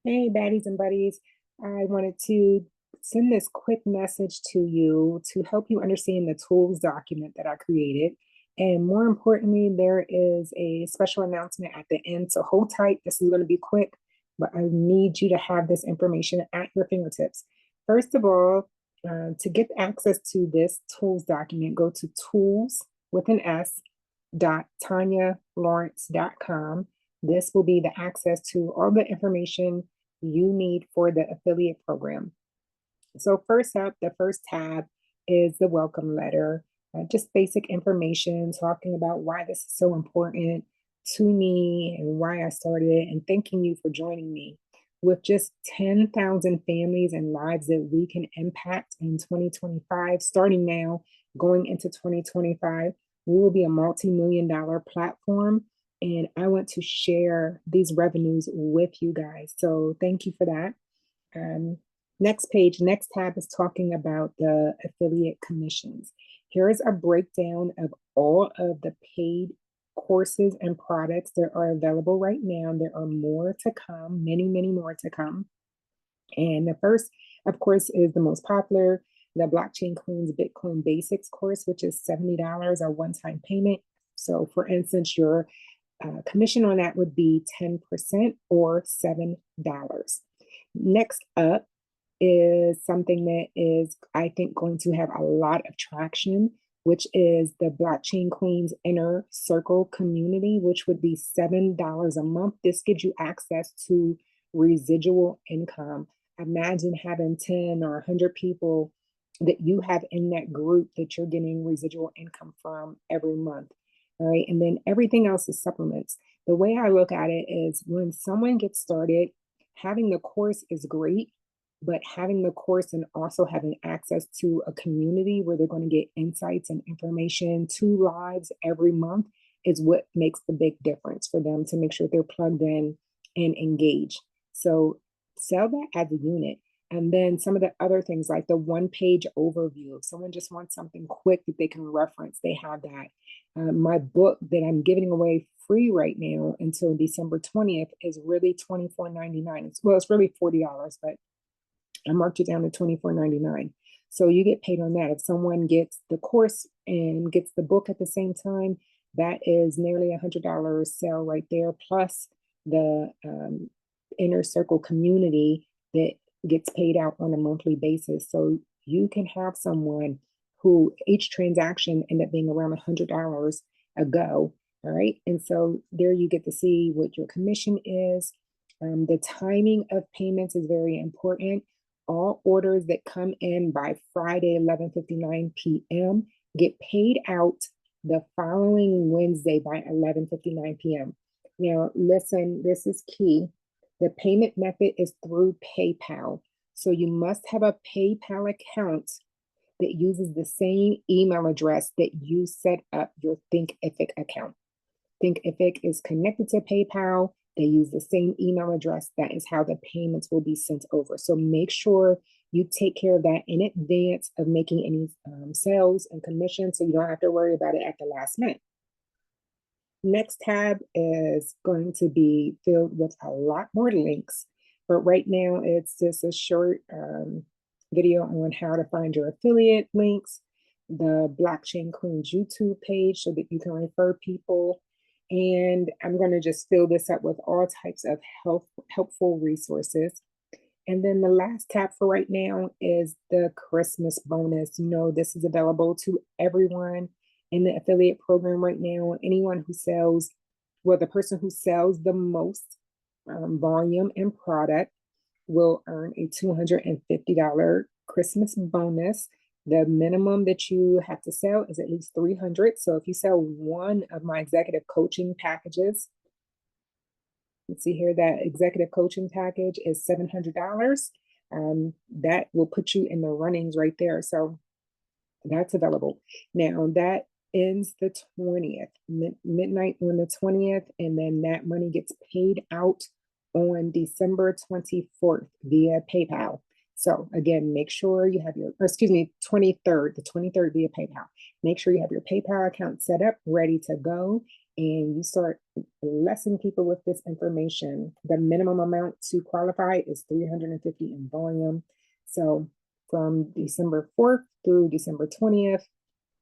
Hey, baddies and buddies. I wanted to send this quick message to you to help you understand the tools document that I created. And more importantly, there is a special announcement at the end. So hold tight. This is going to be quick, but I need you to have this information at your fingertips. First of all, to get access to this tools document, go to tools with an S dot tonyalawrence.com. This will be the access to all the information you need for the affiliate program. So first up, the first tab is the welcome letter, just basic information talking about why this is so important to me and why I started it, and thanking you for joining me. With just 10,000 families and lives that we can impact in 2025, starting now, going into 2025, we will be a multi-million dollar platform. And I want to share these revenues with you guys. So thank you for that. Um, Next page, next tab is talking about the affiliate commissions. Here is a breakdown of all of the paid courses and products that are available right now. There are more to come, many, many more to come. And the first, of course, is the most popular, the Blockchain Queens Bitcoin Basics course, which is $70 a one-time payment. So for instance, your commission on that would be 10% or $7. Next up is something that is, I think, going to have a lot of traction, which is the Blockchain Queens Inner Circle community, which would be $7 a month. This gives you access to residual income. Imagine having 10 or 100 people that you have in that group that you're getting residual income from every month. All right. And then everything else is supplements. The way I look at it is when someone gets started, having the course is great, but having the course and also having access to a community where they're going to get insights and information, 2 lives every month, is what makes the big difference for them to make sure they're plugged in and engaged. So sell that as a unit. And then some of the other things like the one-page overview. If someone just wants something quick that they can reference, they have that. My book that I'm giving away free right now until December 20th is really $24.99. Well, it's really $40, but I marked it down to $24.99. So you get paid on that. If someone gets the course and gets the book at the same time, that is nearly $100 sale right there, plus the Inner Circle community that gets paid out on a monthly basis. So you can have someone who each transaction ended up being around $100 a go. All right. And so there you get to see what your commission is. The timing of payments is very important. All orders that come in by Friday, 11:59 p.m. get paid out the following Wednesday by 11:59 p.m. Now, listen, this is key. The payment method is through PayPal. So you must have a PayPal account that uses the same email address that you set up your Thinkific account. Thinkific is connected to PayPal. They use the same email address. That is how the payments will be sent over. So make sure you take care of that in advance of making any sales and commissions so you don't have to worry about it at the last minute. Next tab is going to be filled with a lot more links, but right now it's just a short video on how to find your affiliate links, the Blockchain Queens YouTube page so that you can refer people. And I'm going to just fill this up with all types of helpful resources. And then the last tab for right now is the Christmas bonus. You know, this is available to everyone in the affiliate program right now. Anyone who sells, well, the person who sells the most volume and product will earn a $250 Christmas bonus. The minimum that you have to sell is at least 300. So if you sell one of my executive coaching packages, let's see here, that executive coaching package is $700. That will put you in the runnings right there. So that's available. Now that ends the 20th, midnight on the 20th, and then that money gets paid out on December 24th via PayPal. So again, make sure you have your, 23rd, the 23rd via PayPal. Make sure you have your PayPal account set up, ready to go, and you start blessing people with this information. The minimum amount to qualify is 350 in volume. So from December 4th through December 20th,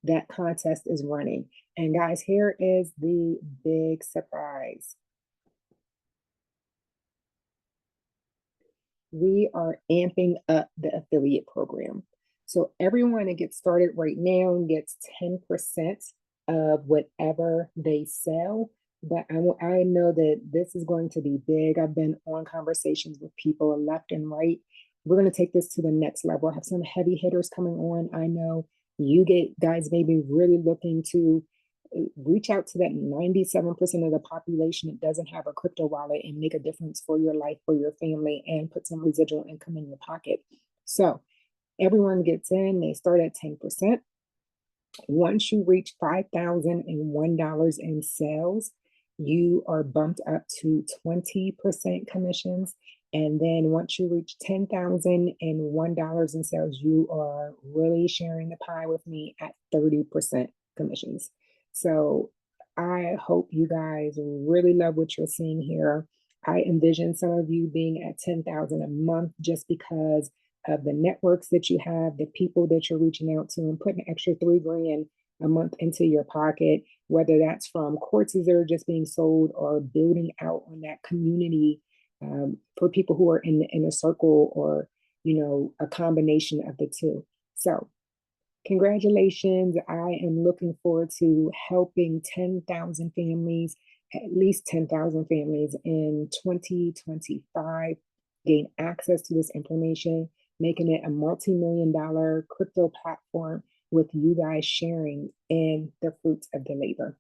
that contest is running. And guys, here is the big surprise. We are amping up the affiliate program. So everyone that gets started right now gets 10% of whatever they sell. But I know that this is going to be big. I've been on conversations with people left and right. We're going to take this to the next level. I have some heavy hitters coming on. I know you guys may be really looking to reach out to that 97% of the population that doesn't have a crypto wallet and make a difference for your life, for your family, and put some residual income in your pocket. So everyone gets in, they start at 10%. Once you reach $5,001 in sales, you are bumped up to 20% commissions. And then once you reach $10,001 in sales, you are really sharing the pie with me at 30% commissions. So I hope you guys really love what you're seeing here. I envision some of you being at 10,000 a month just because of the networks that you have, the people that you're reaching out to, and putting an extra $3 grand a month into your pocket, whether that's from courses that are just being sold or building out on that community for people who are in a circle, or a combination of the two. So congratulations. I am looking forward to helping 10,000 families, at least 10,000 families in 2025, gain access to this information, making it a multi-million-dollar crypto platform with you guys sharing in the fruits of the labor.